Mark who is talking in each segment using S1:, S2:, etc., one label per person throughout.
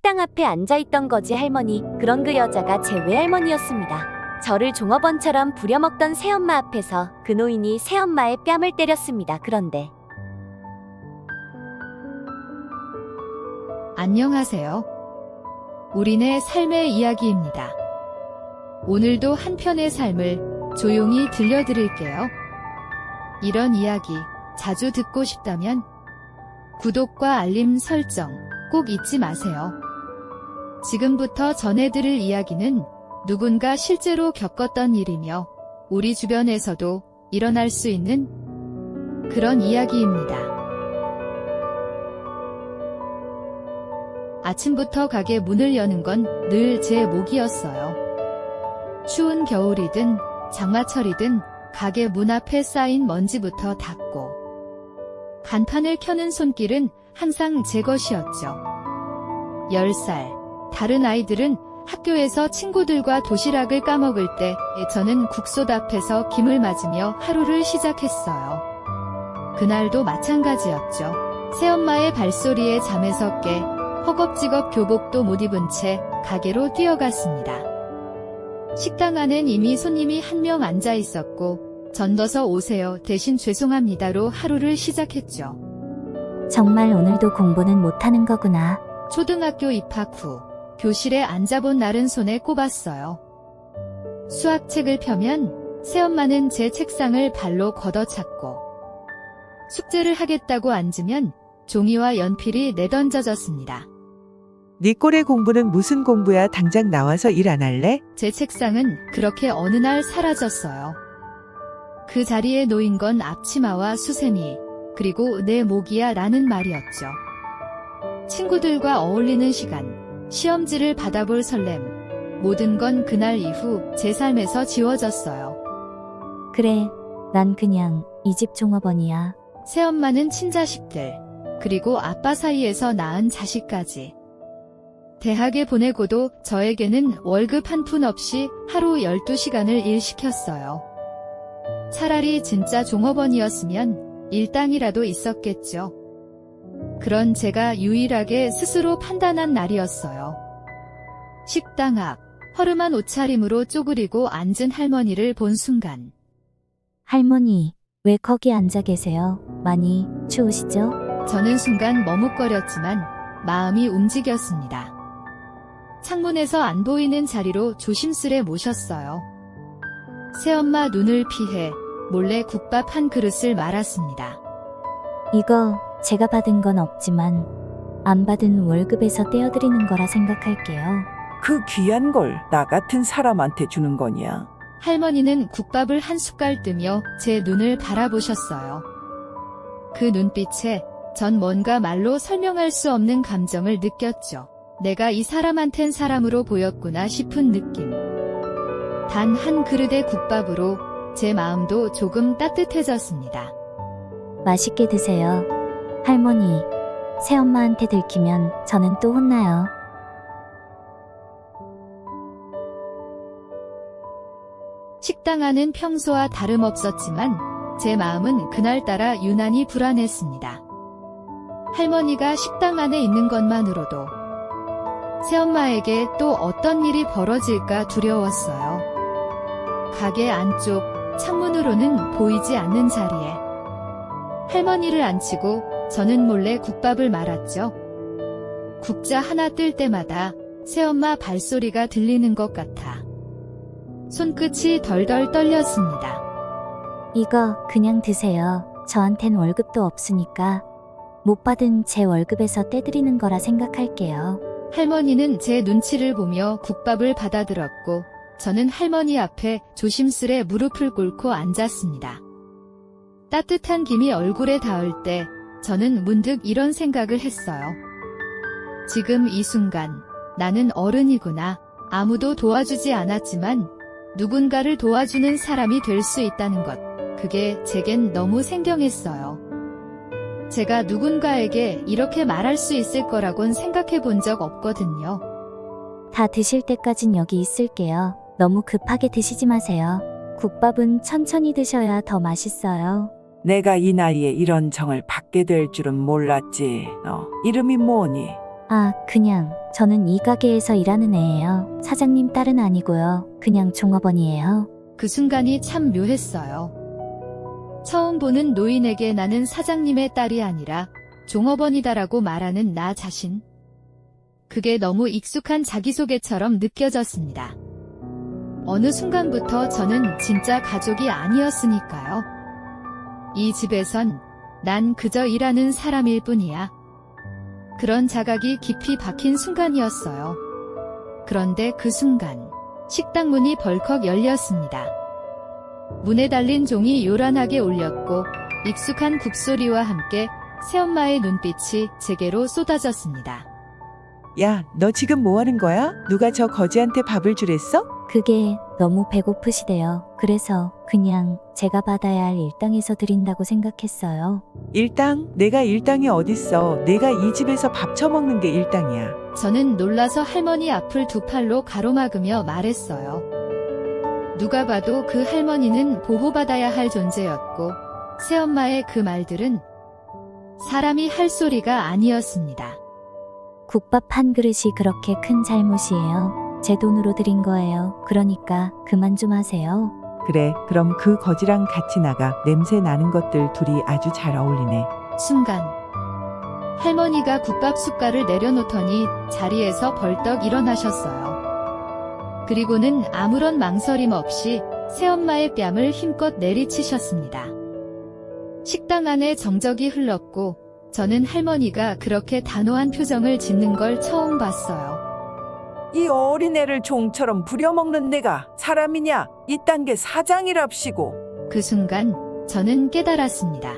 S1: 식당 앞에 앉아있던 거지 할머니. 그런 그 여자가 제 외할머니였습니다. 저를 종업원처럼 부려먹던 새엄마 앞에서 그 노인이 새엄마의 뺨을 때렸습니다. 그런데
S2: 안녕하세요. 우리네 삶의 이야기입니다. 오늘도 한 편의 삶을 조용히 들려드릴게요. 이런 이야기 자주 듣고 싶다면 구독과 알림 설정 꼭 잊지 마세요. 지금부터 전해드릴 이야기는 누군가 실제로 겪었던 일이며 우리 주변에서도 일어날 수 있는 그런 이야기입니다. 아침부터 가게 문을 여는 건 늘 제 몫이었어요. 추운 겨울이든 장마철이든 가게 문 앞에 쌓인 먼지부터 닦고 간판을 켜는 손길은 항상 제 것이었죠. 10살, 다른 아이들은 학교에서 친구들과 도시락을 까먹을 때 저는 국솥 앞에서 김을 맞으며 하루를 시작했어요. 그날도 마찬가지였죠. 새엄마의 발소리에 잠에서 깨 허겁지겁 교복도 못 입은 채 가게로 뛰어갔습니다. 식당 안엔 이미 손님이 한 명 앉아 있었고 전더서 오세요 대신 죄송합니다로 하루를 시작했죠.
S1: 정말 오늘도 공부는 못하는 거구나.
S2: 초등학교 입학 후 교실에 앉아본 날은 손에 꼽았어요. 수학책을 펴면 새엄마는 제 책상을 발로 걷어찼고 숙제를 하겠다고 앉으면 종이와 연필이 내던져졌습니다.
S3: 네 꼴의 공부는 무슨 공부야? 당장 나와서 일 안 할래?
S2: 제 책상은 그렇게 어느 날 사라졌어요. 그 자리에 놓인 건 앞치마와 수세미, 그리고 내 목이야 라는 말이었죠. 친구들과 어울리는 시간, 시험지를 받아볼 설렘, 모든 건 그날 이후 제 삶에서 지워졌어요.
S1: 그래, 난 그냥 이 집 종업원이야.
S2: 새엄마는 친자식들, 그리고 아빠 사이에서 낳은 자식까지. 대학에 보내고도 저에게는 월급 한 푼 없이 하루 12시간을 일시켰어요. 차라리 진짜 종업원이었으면 일당이라도 있었겠죠. 그런 제가 유일하게 스스로 판단한 날이었어요. 식당 앞, 허름한 옷차림으로 쪼그리고 앉은 할머니를 본 순간.
S1: 할머니, 왜 거기 앉아 계세요? 많이 추우시죠?
S2: 저는 순간 머뭇거렸지만 마음이 움직였습니다. 창문에서 안 보이는 자리로 조심스레 모셨어요. 새엄마 눈을 피해 몰래 국밥 한 그릇을 말았습니다.
S1: 이거 제가 받은 건 없지만 안 받은 월급에서 떼어드리는 거라 생각할게요.
S4: 그 귀한 걸 나 같은 사람한테 주는 거냐?
S2: 할머니는 국밥을 한 숟갈 뜨며 제 눈을 바라보셨어요. 그 눈빛에 전 뭔가 말로 설명할 수 없는 감정을 느꼈죠. 내가 이 사람한텐 사람으로 보였구나 싶은 느낌. 단 한 그릇의 국밥으로 제 마음도 조금 따뜻해졌습니다.
S1: 맛있게 드세요. 할머니, 새엄마한테 들키면 저는 또 혼나요.
S2: 식당 안은 평소와 다름없었지만 제 마음은 그날따라 유난히 불안했습니다. 할머니가 식당 안에 있는 것만으로도 새엄마에게 또 어떤 일이 벌어질까 두려웠어요. 가게 안쪽 창문으로는 보이지 않는 자리에 할머니를 앉히고 저는 몰래 국밥을 말았죠. 국자 하나 뜰 때마다 새엄마 발소리가 들리는 것 같아 손끝이 덜덜 떨렸습니다.
S1: 이거 그냥 드세요. 저한텐 월급도 없으니까 못 받은 제 월급에서 떼드리는 거라 생각할게요.
S2: 할머니는 제 눈치를 보며 국밥을 받아들었고 저는 할머니 앞에 조심스레 무릎을 꿇고 앉았습니다. 따뜻한 김이 얼굴에 닿을 때 저는 문득 이런 생각을 했어요. 지금 이 순간 나는 어른이구나. 아무도 도와주지 않았지만 누군가를 도와주는 사람이 될 수 있다는 것. 그게 제겐 너무 생경했어요. 제가 누군가에게 이렇게 말할 수 있을 거라곤 생각해 본 적 없거든요.
S1: 다 드실 때까진 여기 있을게요. 너무 급하게 드시지 마세요. 국밥은 천천히 드셔야 더 맛있어요.
S4: 내가 이 나이에 이런 정을 받게 될 줄은 몰랐지. 너 이름이 뭐니?
S1: 아, 그냥 저는 이 가게에서 일하는 애예요. 사장님 딸은 아니고요. 그냥 종업원이에요.
S2: 그 순간이 참 묘했어요. 처음 보는 노인에게 나는 사장님의 딸이 아니라 종업원이다라고 말하는 나 자신. 그게 너무 익숙한 자기소개처럼 느껴졌습니다. 어느 순간부터 저는 진짜 가족이 아니었으니까요. 이 집에선 난 그저 일하는 사람일 뿐이야. 그런 자각이 깊이 박힌 순간이었어요. 그런데 그 순간 식당 문이 벌컥 열렸습니다. 문에 달린 종이 요란하게 울렸고 익숙한 국소리와 함께 새엄마의 눈빛이 제게로 쏟아졌습니다.
S3: 야, 너 지금 뭐 하는 거야? 누가 저 거지한테 밥을 주랬어?
S1: 그게 너무 배고프시대요. 그래서 그냥 제가 받아야 할 일당에서 드린다고 생각했어요.
S3: 일당? 내가 일당이 어딨어. 내가 이 집에서 밥 처먹는 게 일당이야.
S2: 저는 놀라서 할머니 앞을 두 팔로 가로막으며 말했어요. 누가 봐도 그 할머니는 보호받아야 할 존재였고 새엄마의 그 말들은 사람이 할 소리가 아니었습니다.
S1: 국밥 한 그릇이 그렇게 큰 잘못이에요. 제 돈으로 드린 거예요. 그러니까 그만 좀 하세요.
S3: 그래, 그럼 그 거지랑 같이 나가. 냄새 나는 것들 둘이 아주 잘 어울리네.
S2: 순간 할머니가 국밥 숟갈을 내려놓더니 자리에서 벌떡 일어나셨어요. 그리고는 아무런 망설임 없이 새엄마의 뺨을 힘껏 내리치셨습니다. 식당 안에 정적이 흘렀고 저는 할머니가 그렇게 단호한 표정을 짓는 걸 처음 봤어요.
S4: 이 어린애를 종처럼 부려먹는 내가 사람이냐? 이딴 게 사장이랍시고.
S2: 그 순간 저는 깨달았습니다.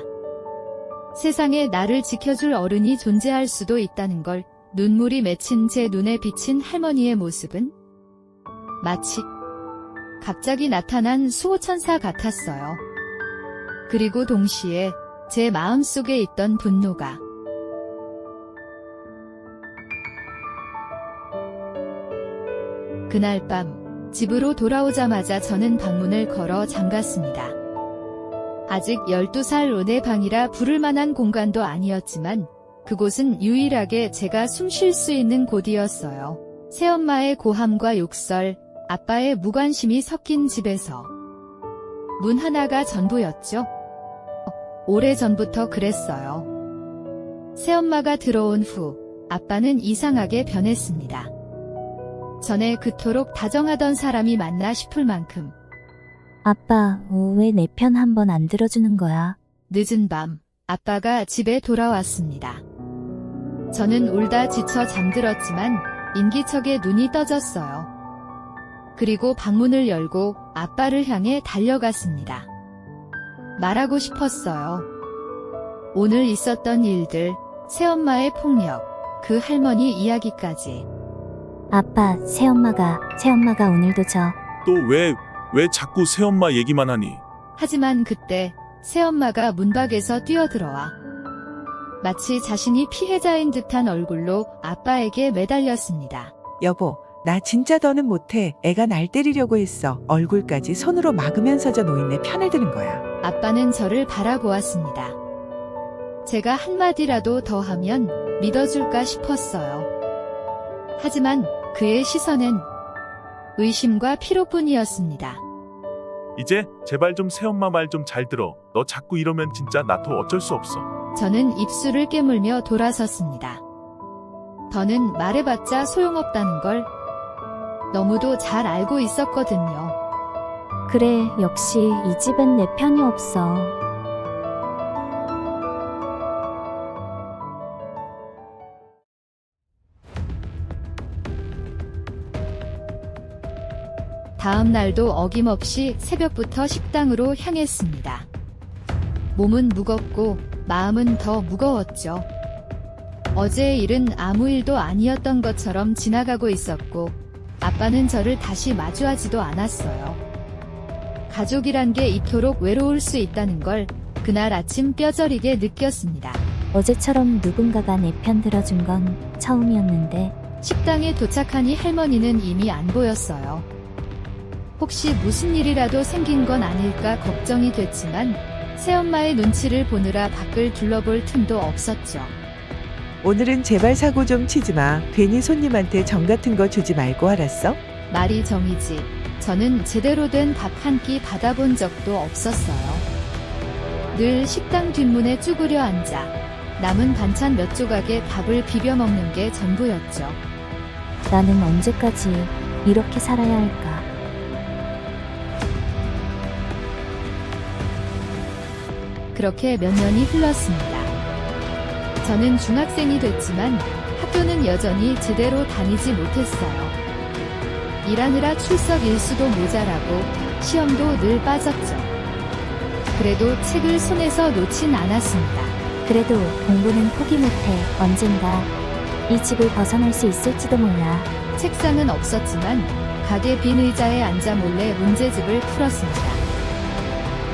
S2: 세상에 나를 지켜줄 어른이 존재할 수도 있다는 걸. 눈물이 맺힌 제 눈에 비친 할머니의 모습은 마치 갑자기 나타난 수호천사 같았어요. 그리고 동시에 제 마음속에 있던 분노가 그날 밤 집으로 돌아오자마자 저는 방문을 걸어 잠갔습니다. 아직 12살 은의 방이라 부를 만한 공간도 아니었지만 그곳은 유일하게 제가 숨 쉴 수 있는 곳이었어요. 새엄마의 고함과 욕설, 아빠의 무관심이 섞인 집에서 문 하나가 전부였죠. 오래전부터 그랬어요. 새엄마가 들어온 후 아빠는 이상하게 변했습니다. 전에 그토록 다정하던 사람이 맞나 싶을 만큼.
S1: 아빠, 왜 내 편 한 번 안 들어주는 거야?
S2: 늦은 밤 아빠가 집에 돌아왔습니다. 저는 울다 지쳐 잠들었지만 인기척에 눈이 떠졌어요. 그리고 방문을 열고 아빠를 향해 달려갔습니다. 말하고 싶었어요. 오늘 있었던 일들, 새엄마의 폭력, 그 할머니 이야기까지.
S1: 아빠, 새엄마가 오늘도
S5: 또 왜 자꾸 새엄마 얘기만 하니?
S2: 하지만 그때 새엄마가 문 밖에서 뛰어들어와 마치 자신이 피해자인 듯한 얼굴로 아빠에게 매달렸습니다.
S3: 여보, 나 진짜 더는 못해. 애가 날 때리려고 했어. 얼굴까지 손으로 막으면서 저 노인네 편을 드는 거야.
S2: 아빠는 저를 바라보았습니다. 제가 한마디라도 더 하면 믿어줄까 싶었어요. 하지만 그의 시선은 의심과 피로뿐이었습니다.
S5: 이제 제발 좀 새엄마 말 좀 잘 들어. 너 자꾸 이러면 진짜 나도 어쩔 수 없어.
S2: 저는 입술을 깨물며 돌아섰습니다. 더는 말해봤자 소용없다는 걸 너무도 잘 알고 있었거든요.
S1: 그래, 역시 이 집엔 내 편이 없어.
S2: 다음 날도 어김없이 새벽부터 식당으로 향했습니다. 몸은 무겁고 마음은 더 무거웠죠. 어제의 일은 아무 일도 아니었던 것처럼 지나가고 있었고 아빠는 저를 다시 마주하지도 않았어요. 가족이란 게 이토록 외로울 수 있다는 걸 그날 아침 뼈저리게 느꼈습니다.
S1: 어제처럼 누군가가 내 편 들어준 건 처음이었는데.
S2: 식당에 도착하니 할머니는 이미 안 보였어요. 혹시 무슨 일이라도 생긴 건 아닐까 걱정이 됐지만 새엄마의 눈치를 보느라 밖을 둘러볼 틈도 없었죠.
S3: 오늘은 제발 사고 좀 치지 마. 괜히 손님한테 정 같은 거 주지 말고 알았어?
S2: 말이 정이지. 저는 제대로 된 밥 한 끼 받아본 적도 없었어요. 늘 식당 뒷문에 쭈그려 앉아 남은 반찬 몇 조각에 밥을 비벼 먹는 게 전부였죠.
S1: 나는 언제까지 이렇게 살아야 할까?
S2: 그렇게 몇 년이 흘렀습니다. 저는 중학생이 됐지만 학교는 여전히 제대로 다니지 못했어요. 일하느라 출석 일수도 모자라고 시험도 늘 빠졌죠. 그래도 책을 손에서 놓진 않았습니다.
S1: 그래도 공부는 포기 못해. 언젠가 이 집을 벗어날 수 있을지도 몰라.
S2: 책상은 없었지만 가게 빈 의자에 앉아 몰래 문제집을 풀었습니다.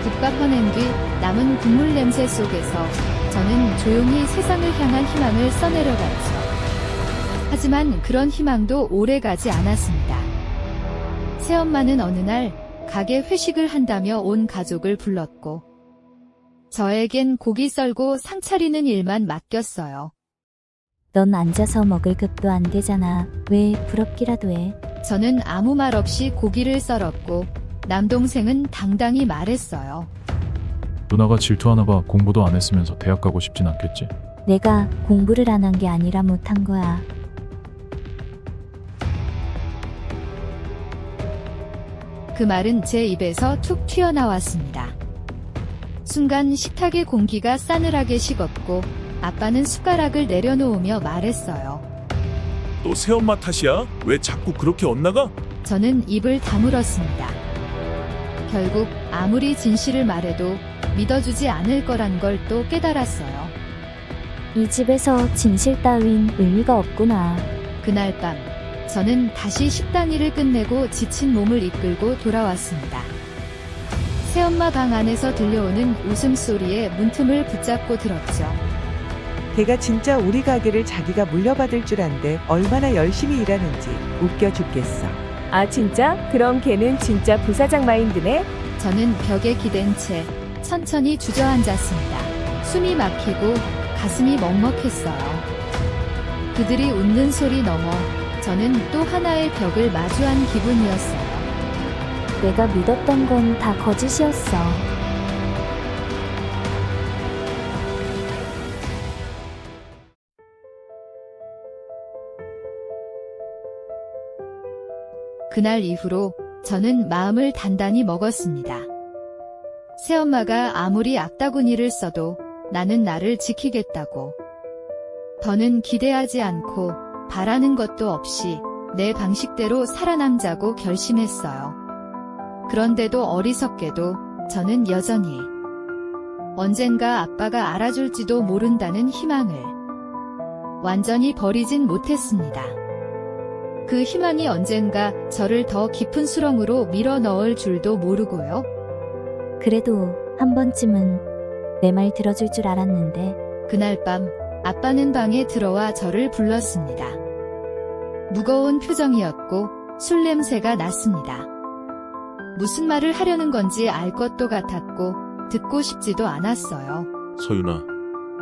S2: 국밥 퍼낸 뒤 남은 국물 냄새 속에서 저는 조용히 세상을 향한 희망을 써내려갔죠. 하지만 그런 희망도 오래가지 않았습니다. 새엄마는 어느 날 가게 회식을 한다며 온 가족을 불렀고 저에겐 고기 썰고 상 차리는 일만 맡겼어요.
S1: 넌 앉아서 먹을 급도 안 되잖아. 왜 부럽기라도 해?
S2: 저는 아무 말 없이 고기를 썰었고 남동생은 당당히 말했어요.
S6: 누나가 질투하나 봐. 공부도 안 했으면서 대학 가고 싶진 않겠지.
S1: 내가 공부를 안 한 게 아니라 못한 거야.
S2: 그 말은 제 입에서 툭 튀어나왔습니다. 순간 식탁의 공기가 싸늘하게 식었고 아빠는 숟가락을 내려놓으며 말했어요.
S5: 또 새엄마 탓이야? 왜 자꾸 그렇게 엇나가?
S2: 저는 입을 다물었습니다. 결국 아무리 진실을 말해도 믿어주지 않을 거란 걸 또 깨달았어요.
S1: 이 집에서 진실 따윈 의미가 없구나.
S2: 그날 밤 저는 다시 식당 일을 끝내고 지친 몸을 이끌고 돌아왔습니다. 새엄마 방 안에서 들려오는 웃음소리에 문틈을 붙잡고 들었죠.
S3: 걔가 진짜 우리 가게를 자기가 물려받을 줄 안대 얼마나 열심히 일하는지 웃겨 죽겠어.
S7: 아 진짜? 그럼 걔는 진짜 부사장 마인드네?
S2: 저는 벽에 기댄 채 천천히 주저앉았습니다. 숨이 막히고 가슴이 먹먹했어요. 그들이 웃는 소리 너머 저는 또 하나의 벽을 마주한 기분이었어요.
S1: 내가 믿었던 건 다 거짓이었어.
S2: 그날 이후로 저는 마음을 단단히 먹었습니다. 새엄마가 아무리 악다구니를 써도 나는 나를 지키겠다고. 더는 기대하지 않고 바라는 것도 없이 내 방식대로 살아남자고 결심했어요. 그런데도 어리석게도 저는 여전히 언젠가 아빠가 알아줄지도 모른다는 희망을 완전히 버리진 못했습니다. 그 희망이 언젠가 저를 더 깊은 수렁으로 밀어 넣을 줄도 모르고요.
S1: 그래도 한 번쯤은 내 말 들어줄 줄 알았는데.
S2: 그날 밤 아빠는 방에 들어와 저를 불렀습니다. 무거운 표정이었고 술 냄새가 났습니다. 무슨 말을 하려는 건지 알 것도 같았고 듣고 싶지도 않았어요.
S5: 서윤아,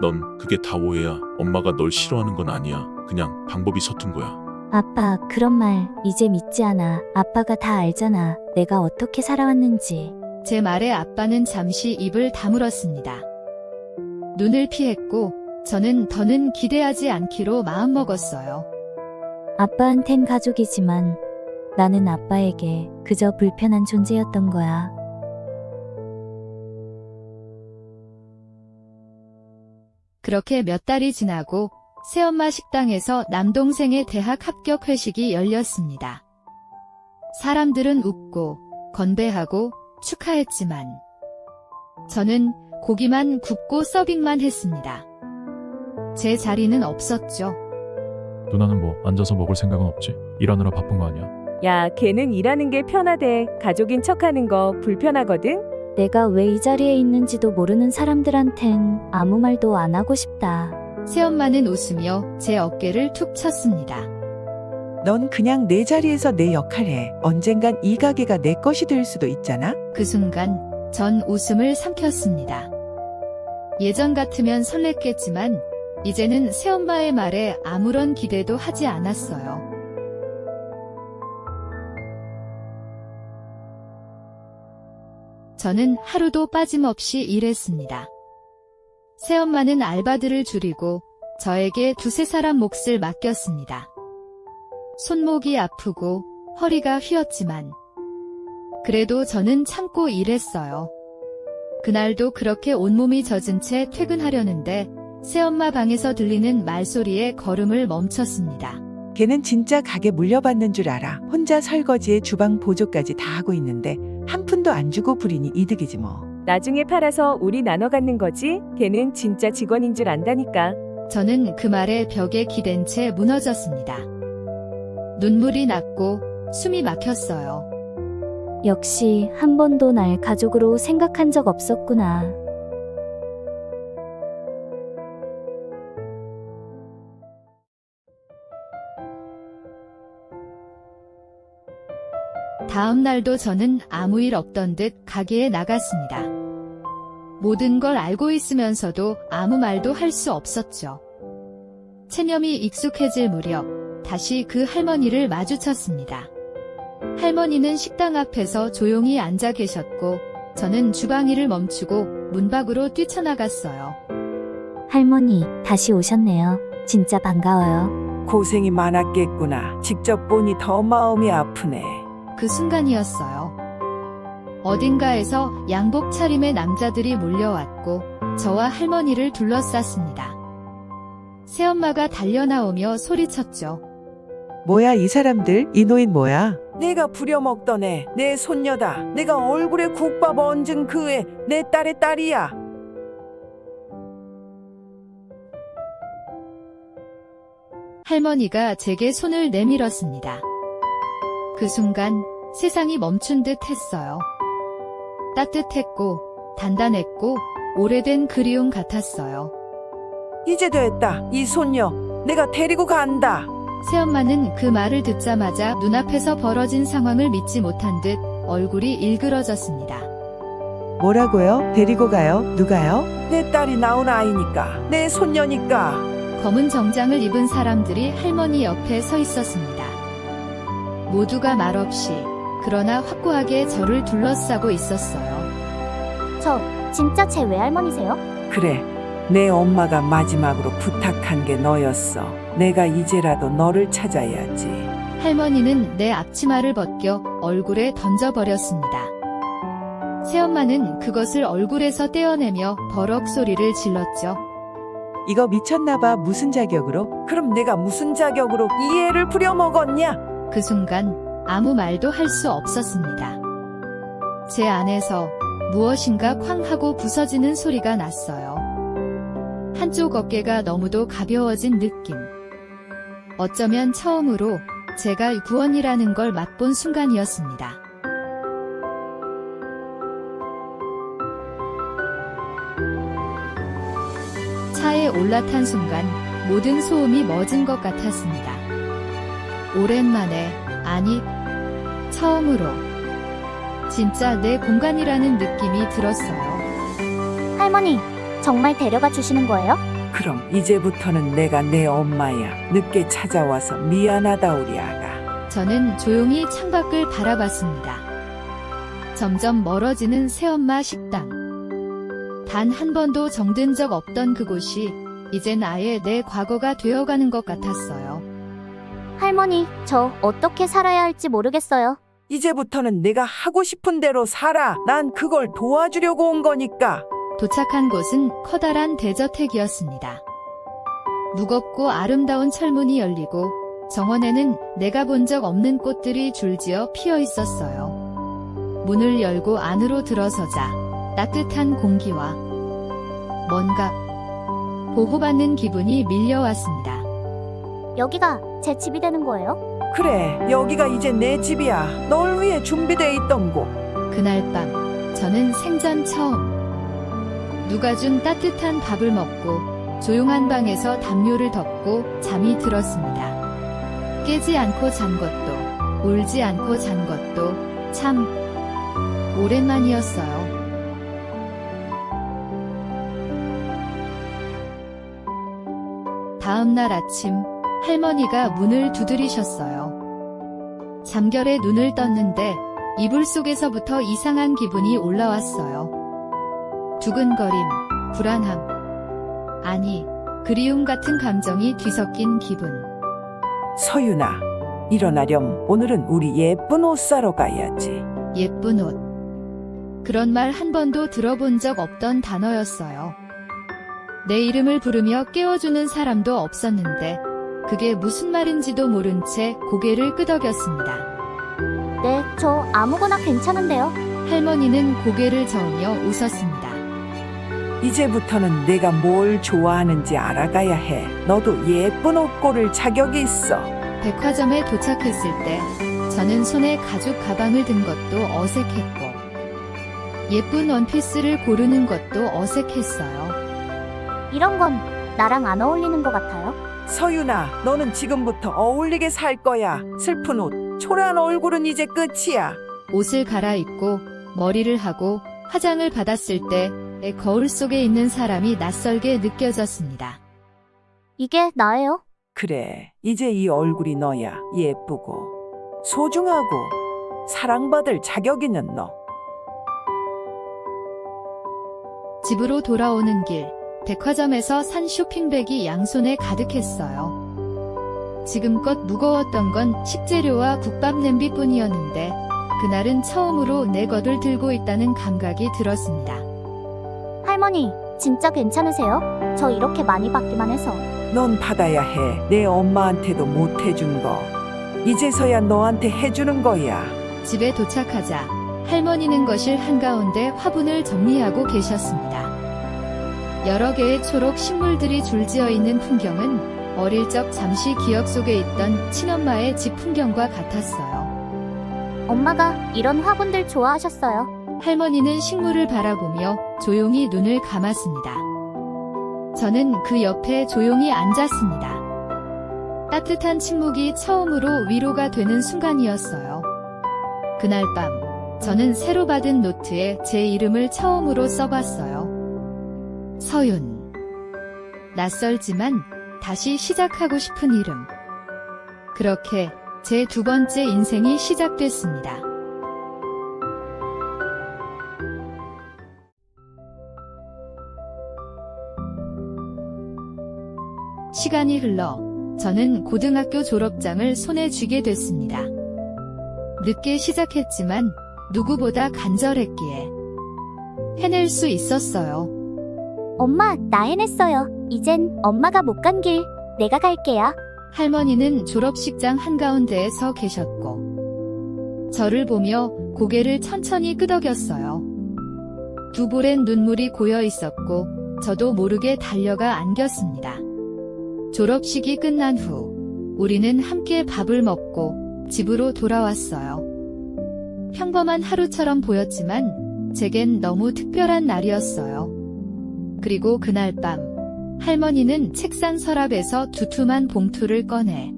S5: 넌 그게 다 오해야. 엄마가 널 싫어하는 건 아니야. 그냥 방법이 서툰 거야.
S1: 아빠, 그런 말 이제 믿지 않아. 아빠가 다 알잖아. 내가 어떻게 살아왔는지.
S2: 제 말에 아빠는 잠시 입을 다물었습니다. 눈을 피했고 저는 더는 기대하지 않기로 마음먹었어요.
S1: 아빠한텐 가족이지만 나는 아빠에게 그저 불편한 존재였던 거야.
S2: 그렇게 몇 달이 지나고 새엄마 식당에서 남동생의 대학 합격 회식이 열렸습니다. 사람들은 웃고 건배하고 축하했지만 저는 고기만 굽고 서빙만 했습니다. 제 자리는 없었죠.
S6: 누나는 뭐 앉아서 먹을 생각은 없지? 일하느라 바쁜 거 아니야?
S7: 야, 걔는 일하는 게 편하대. 가족인 척하는 거 불편하거든?
S1: 내가 왜 이 자리에 있는지도 모르는 사람들한텐 아무 말도 안 하고 싶다.
S2: 새엄마는 웃으며 제 어깨를 툭 쳤습니다.
S3: 넌 그냥 내 자리에서 내 역할해. 언젠간 이 가게가 내 것이 될 수도 있잖아.
S2: 그 순간 전 웃음을 삼켰습니다. 예전 같으면 설렜겠지만 이제는 새엄마의 말에 아무런 기대도 하지 않았어요. 저는 하루도 빠짐없이 일했습니다. 새엄마는 알바들을 줄이고 저에게 두세 사람 몫을 맡겼습니다. 손목이 아프고 허리가 휘었지만 그래도 저는 참고 일했어요. 그날도 그렇게 온몸이 젖은 채 퇴근하려는데 새엄마 방에서 들리는 말소리에 걸음을 멈췄습니다.
S3: 걔는 진짜 가게 물려받는 줄 알아. 혼자 설거지에 주방 보조까지 다 하고 있는데 한 푼도 안 주고 부리니 이득이지 뭐.
S7: 나중에 팔아서 우리 나눠 갖는 거지? 걔는 진짜 직원인 줄 안다니까.
S2: 저는 그 말에 벽에 기댄 채 무너졌습니다. 눈물이 났고 숨이 막혔어요.
S1: 역시 한 번도 날 가족으로 생각한 적 없었구나.
S2: 다음 날도 저는 아무 일 없던 듯 가게에 나갔습니다. 모든 걸 알고 있으면서도 아무 말도 할 수 없었죠. 체념이 익숙해질 무렵 다시 그 할머니를 마주쳤습니다. 할머니는 식당 앞에서 조용히 앉아 계셨고 저는 주방 일을 멈추고 문 밖으로 뛰쳐나갔어요.
S1: 할머니, 다시 오셨네요. 진짜 반가워요.
S4: 고생이 많았겠구나. 직접 보니 더 마음이 아프네.
S2: 그 순간이었어요. 어딘가에서 양복 차림의 남자들이 몰려왔고 저와 할머니를 둘러쌌습니다. 새엄마가 달려나오며 소리쳤죠.
S3: 뭐야 이 사람들? 이 노인 뭐야?
S4: 내가 부려먹던 애, 내 손녀다. 내가 얼굴에 국밥 얹은 그 애, 내 딸의 딸이야.
S2: 할머니가 제게 손을 내밀었습니다. 그 순간 세상이 멈춘 듯 했어요. 따뜻했고 단단했고 오래된 그리움 같았어요.
S4: 이제 됐다. 이 손녀, 내가 데리고 간다.
S2: 새엄마는 그 말을 듣자마자 눈앞에서 벌어진 상황을 믿지 못한 듯 얼굴이 일그러졌습니다.
S3: 뭐라고요? 데리고 가요? 누가요?
S4: 내 딸이 낳은 아이니까, 내 손녀니까.
S2: 검은 정장을 입은 사람들이 할머니 옆에 서 있었습니다. 모두가 말없이 그러나 확고하게 저를 둘러싸고 있었어요.
S1: 저 진짜 제 외할머니세요?
S4: 그래, 내 엄마가 마지막으로 부탁한 게 너였어. 내가 이제라도 너를 찾아야지.
S2: 할머니는 내 앞치마를 벗겨 얼굴에 던져버렸습니다. 새엄마는 그것을 얼굴에서 떼어내며 버럭 소리를 질렀죠.
S3: 이거 미쳤나봐. 무슨 자격으로?
S4: 그럼 내가 무슨 자격으로 이 애를 부려먹었냐?
S2: 그 순간 아무 말도 할 수 없었습니다. 제 안에서 무엇인가 쾅 하고 부서지는 소리가 났어요. 한쪽 어깨가 너무도 가벼워진 느낌. 어쩌면 처음으로 제가 구원이라는 걸 맛본 순간이었습니다. 차에 올라탄 순간 모든 소음이 멎은 것 같았습니다. 오랜만에, 아니, 처음으로 진짜 내 공간이라는 느낌이 들었어요.
S1: 할머니, 정말 데려가 주시는 거예요?
S4: 그럼 이제부터는 내가 내 엄마야. 늦게 찾아와서 미안하다 우리 아가.
S2: 저는 조용히 창밖을 바라봤습니다. 점점 멀어지는 새엄마 식당. 단 한 번도 정든 적 없던 그곳이 이젠 아예 내 과거가 되어가는 것 같았어요.
S1: 할머니, 저 어떻게 살아야 할지 모르겠어요.
S4: 이제부터는 내가 하고 싶은 대로 살아. 난 그걸 도와주려고 온 거니까.
S2: 도착한 곳은 커다란 대저택이었습니다. 무겁고 아름다운 철문이 열리고 정원에는 내가 본 적 없는 꽃들이 줄지어 피어 있었어요. 문을 열고 안으로 들어서자 따뜻한 공기와 뭔가 보호받는 기분이 밀려왔습니다.
S1: 여기가 제 집이 되는 거예요?
S4: 그래, 여기가 이제 내 집이야. 널 위해 준비돼 있던 곳.
S2: 그날 밤 저는 생전 처음 누가 준 따뜻한 밥을 먹고 조용한 방에서 담요를 덮고 잠이 들었습니다. 깨지 않고 잔 것도 울지 않고 잔 것도 참 오랜만이었어요. 다음날 아침 할머니가 문을 두드리셨어요. 잠결에 눈을 떴는데 이불 속에서부터 이상한 기분이 올라왔어요. 두근거림, 불안함, 아니 그리움 같은 감정이 뒤섞인 기분.
S4: 서윤아, 일어나렴. 오늘은 우리 예쁜 옷 사러 가야지.
S2: 예쁜 옷. 그런 말 한 번도 들어본 적 없던 단어였어요. 내 이름을 부르며 깨워주는 사람도 없었는데 그게 무슨 말인지도 모른 채 고개를 끄덕였습니다.
S1: 네, 저 아무거나 괜찮은데요.
S2: 할머니는 고개를 저으며 웃었습니다.
S4: 이제부터는 내가 뭘 좋아하는지 알아가야 해. 너도 예쁜 옷 고를 자격이 있어.
S2: 백화점에 도착했을 때 저는 손에 가죽 가방을 든 것도 어색했고 예쁜 원피스를 고르는 것도 어색했어요.
S1: 이런 건 나랑 안 어울리는 것 같아요.
S4: 서윤아, 너는 지금부터 어울리게 살 거야. 슬픈 옷, 초라한 얼굴은 이제 끝이야.
S2: 옷을 갈아입고 머리를 하고 화장을 받았을 때 내 거울 속에 있는 사람이 낯설게 느껴졌습니다.
S1: 이게 나예요?
S4: 그래, 이제 이 얼굴이 너야. 예쁘고 소중하고 사랑받을 자격 있는 너.
S2: 집으로 돌아오는 길, 백화점에서 산 쇼핑백이 양손에 가득했어요. 지금껏 무거웠던 건 식재료와 국밥 냄비뿐이었는데 그날은 처음으로 내 것을 들고 있다는 감각이 들었습니다.
S1: 할머니, 진짜 괜찮으세요? 저 이렇게 많이 받기만 해서.
S4: 넌 받아야 해. 내 엄마한테도 못 해준 거. 이제서야 너한테 해주는 거야.
S2: 집에 도착하자 할머니는 거실 한가운데 화분을 정리하고 계셨습니다. 여러 개의 초록 식물들이 줄지어 있는 풍경은 어릴 적 잠시 기억 속에 있던 친엄마의 집 풍경과 같았어요.
S1: 엄마가 이런 화분들 좋아하셨어요.
S2: 할머니는 식물을 바라보며 조용히 눈을 감았습니다. 저는 그 옆에 조용히 앉았습니다. 따뜻한 침묵이 처음으로 위로가 되는 순간이었어요. 그날 밤, 저는 새로 받은 노트에 제 이름을 처음으로 써봤어요. 서윤. 낯설지만 다시 시작하고 싶은 이름. 그렇게 제 두 번째 인생이 시작됐습니다. 시간이 흘러 저는 고등학교 졸업장을 손에 쥐게 됐습니다. 늦게 시작했지만 누구보다 간절했기에 해낼 수 있었어요.
S1: 엄마, 나 해냈어요. 이젠 엄마가 못 간 길 내가 갈게요.
S2: 할머니는 졸업식장 한가운데에 서 계셨고 저를 보며 고개를 천천히 끄덕였어요. 두 볼엔 눈물이 고여 있었고 저도 모르게 달려가 안겼습니다. 졸업식이 끝난 후 우리는 함께 밥을 먹고 집으로 돌아왔어요. 평범한 하루처럼 보였지만 제겐 너무 특별한 날이었어요. 그리고 그날 밤 할머니는 책상 서랍에서 두툼한 봉투를 꺼내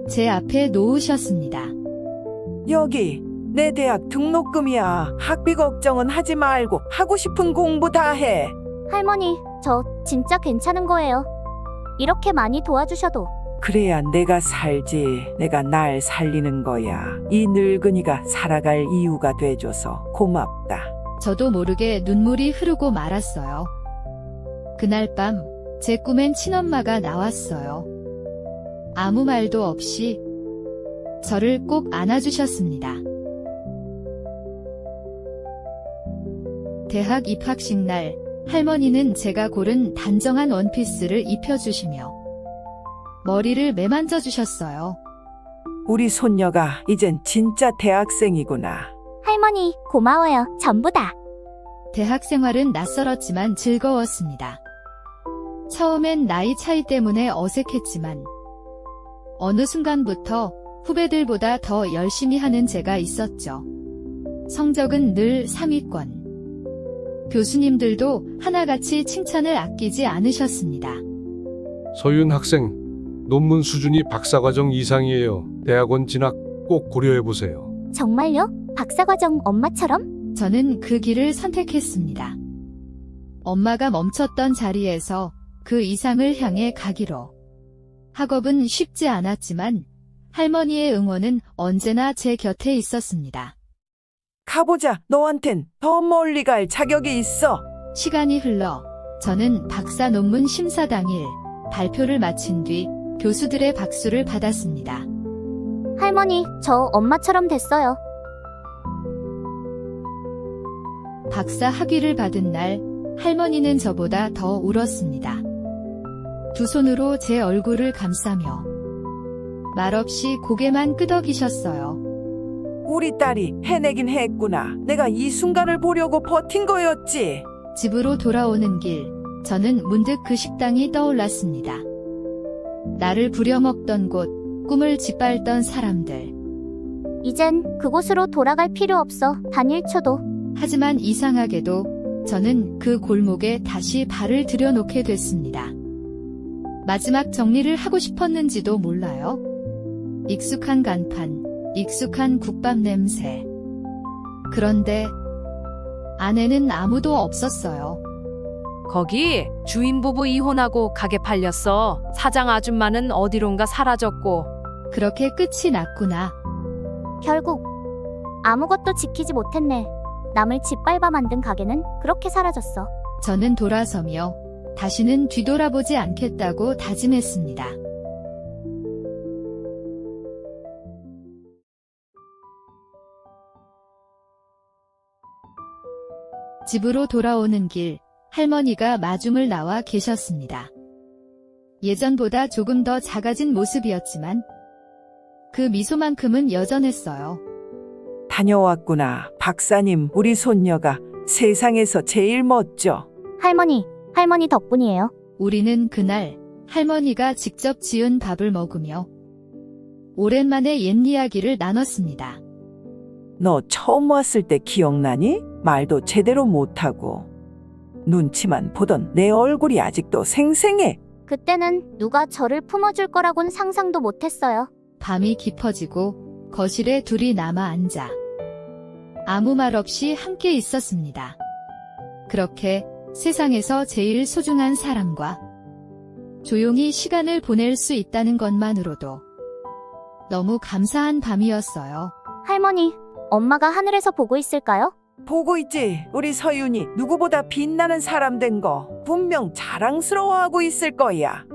S2: 제 앞에 놓으셨습니다.
S4: 여기 내 대학 등록금이야. 학비 걱정은 하지 말고 하고 싶은 공부 다 해.
S1: 할머니, 저 진짜 괜찮은 거예요. 이렇게 많이 도와주셔도.
S4: 그래야 내가 살지. 내가 날 살리는 거야. 이 늙은이가 살아갈 이유가 돼줘서 고맙다.
S2: 저도 모르게 눈물이 흐르고 말았어요. 그날 밤 제 꿈엔 친엄마가 나왔어요. 아무 말도 없이 저를 꼭 안아주셨습니다. 대학 입학식 날 할머니는 제가 고른 단정한 원피스를 입혀주시며 머리를 매만져 주셨어요.
S4: 우리 손녀가 이젠 진짜 대학생이구나.
S1: 할머니, 고마워요. 전부 다.
S2: 대학 생활은 낯설었지만 즐거웠습니다. 처음엔 나이 차이 때문에 어색했지만 어느 순간부터 후배들보다 더 열심히 하는 제가 있었죠. 성적은 늘 상위권. 교수님들도 하나같이 칭찬을 아끼지 않으셨습니다.
S8: 서윤 학생, 논문 수준이 박사과정 이상이에요. 대학원 진학 꼭 고려해보세요.
S1: 정말요? 박사과정 엄마처럼?
S2: 저는 그 길을 선택했습니다. 엄마가 멈췄던 자리에서 그 이상을 향해 가기로. 학업은 쉽지 않았지만 할머니의 응원은 언제나 제 곁에 있었습니다.
S4: 가보자. 너한텐 더 멀리 갈 자격이 있어.
S2: 시간이 흘러 저는 박사 논문 심사 당일 발표를 마친 뒤 교수들의 박수를 받았습니다.
S1: 할머니, 저 엄마처럼 됐어요.
S2: 박사 학위를 받은 날 할머니는 저보다 더 울었습니다. 두 손으로 제 얼굴을 감싸며 말없이 고개만 끄덕이셨어요.
S4: 우리 딸이 해내긴 했구나. 내가 이 순간을 보려고 버틴 거였지.
S2: 집으로 돌아오는 길, 저는 문득 그 식당이 떠올랐습니다. 나를 부려먹던 곳, 꿈을 짓밟던 사람들.
S1: 이젠 그곳으로 돌아갈 필요 없어. 단 1초도.
S2: 하지만 이상하게도 저는 그 골목에 다시 발을 들여놓게 됐습니다. 마지막 정리를 하고 싶었는지도 몰라요. 익숙한 간판, 익숙한 국밥 냄새. 그런데 안에는 아무도 없었어요.
S9: 거기 주인 부부 이혼하고 가게 팔렸어. 사장 아줌마는 어디론가 사라졌고.
S2: 그렇게 끝이 났구나.
S1: 결국 아무것도 지키지 못했네. 남을 짓밟아 만든 가게는 그렇게 사라졌어.
S2: 저는 돌아서며 다시는 뒤돌아보지 않겠다고 다짐했습니다. 집으로 돌아오는 길, 할머니가 마중을 나와 계셨습니다. 예전보다 조금 더 작아진 모습이었지만 그 미소만큼은 여전했어요.
S4: 다녀왔구나. 박사님, 우리 손녀가 세상에서 제일 멋져.
S1: 할머니 덕분이에요.
S2: 우리는 그날 할머니가 직접 지은 밥을 먹으며 오랜만에 옛 이야기를 나눴습니다.
S4: 너 처음 왔을 때 기억나니? 말도 제대로 못하고 눈치만 보던 내 얼굴이 아직도 생생해.
S1: 그때는 누가 저를 품어줄 거라곤 상상도 못했어요.
S2: 밤이 깊어지고 거실에 둘이 남아 앉아 아무 말 없이 함께 있었습니다. 그렇게 세상에서 제일 소중한 사람과 조용히 시간을 보낼 수 있다는 것만으로도 너무 감사한 밤이었어요.
S1: 할머니, 엄마가 하늘에서 보고 있을까요?
S4: 보고 있지. 우리 서윤이 누구보다 빛나는 사람 된 거 분명 자랑스러워하고 있을 거야.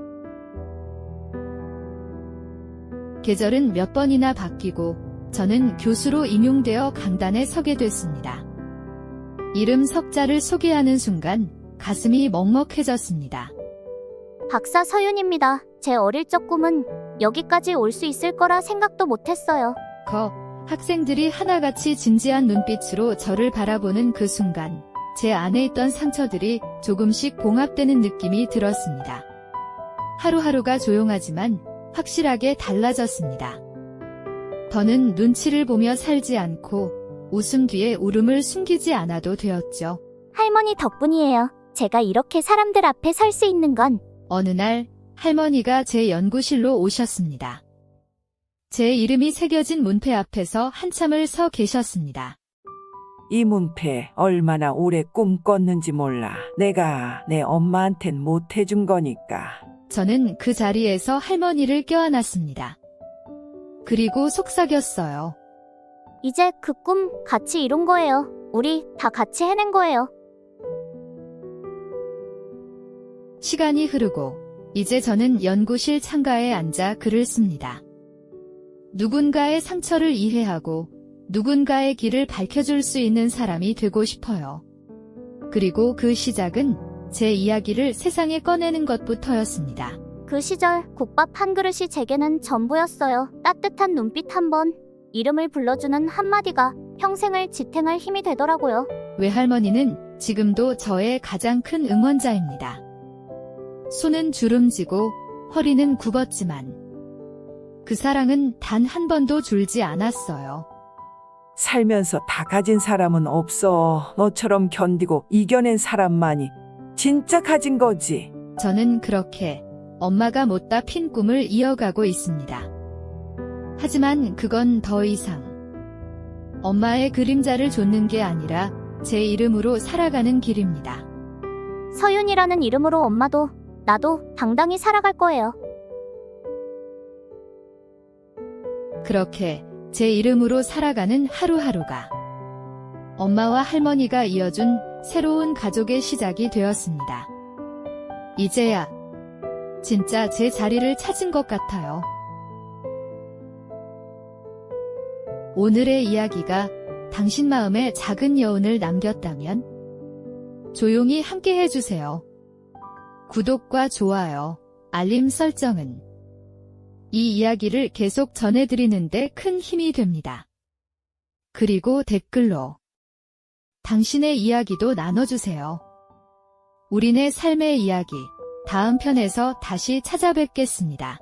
S2: 계절은 몇 번이나 바뀌고 저는 교수로 임용되어 강단에 서게 됐습니다. 이름 석자를 소개하는 순간 가슴이 먹먹해졌습니다.
S1: 박사 서윤입니다. 제 어릴 적 꿈은 여기까지 올 수 있을 거라 생각도 못했어요.
S2: 학생들이 하나같이 진지한 눈빛으로 저를 바라보는 그 순간 제 안에 있던 상처들이 조금씩 봉합되는 느낌이 들었습니다. 하루하루가 조용하지만 확실하게 달라졌습니다. 더는 눈치를 보며 살지 않고 웃음 뒤에 울음을 숨기지 않아도 되었죠.
S1: 할머니 덕분이에요. 제가 이렇게 사람들 앞에 설 수 있는 건.
S2: 어느 날 할머니가 제 연구실로 오셨습니다. 제 이름이 새겨진 문패 앞에서 한참을 서 계셨습니다.
S4: 이 문패 얼마나 오래 꿈꿨는지 몰라. 내가 내 엄마한텐 못해준 거니까.
S2: 저는 그 자리에서 할머니를 껴안았습니다. 그리고 속삭였어요.
S1: 이제 그 꿈 같이 이룬 거예요. 우리 다 같이 해낸 거예요.
S2: 시간이 흐르고 이제 저는 연구실 창가에 앉아 글을 씁니다. 누군가의 상처를 이해하고 누군가의 길을 밝혀줄 수 있는 사람이 되고 싶어요. 그리고 그 시작은 제 이야기를 세상에 꺼내는 것부터였습니다.
S1: 그 시절 국밥 한 그릇이 제게는 전부였어요. 따뜻한 눈빛 한 번, 이름을 불러주는 한마디가 평생을 지탱할 힘이 되더라고요.
S2: 외할머니는 지금도 저의 가장 큰 응원자입니다. 손은 주름지고 허리는 굽었지만 그 사랑은 단 한 번도 줄지 않았어요.
S4: 살면서 다 가진 사람은 없어. 너처럼 견디고 이겨낸 사람만이 진짜 가진 거지.
S2: 저는 그렇게 엄마가 못다 핀 꿈을 이어가고 있습니다. 하지만 그건 더 이상 엄마의 그림자를 좇는 게 아니라 제 이름으로 살아가는 길입니다.
S1: 서윤이라는 이름으로 엄마도 나도 당당히 살아갈 거예요.
S2: 그렇게 제 이름으로 살아가는 하루하루가 엄마와 할머니가 이어준 새로운 가족의 시작이 되었습니다. 이제야 진짜 제 자리를 찾은 것 같아요. 오늘의 이야기가 당신 마음에 작은 여운을 남겼다면 조용히 함께 해주세요. 구독과 좋아요, 알림 설정은 이 이야기를 계속 전해드리는데 큰 힘이 됩니다. 그리고 댓글로 당신의 이야기도 나눠주세요. 우리네 삶의 이야기 다음 편에서 다시 찾아뵙겠습니다.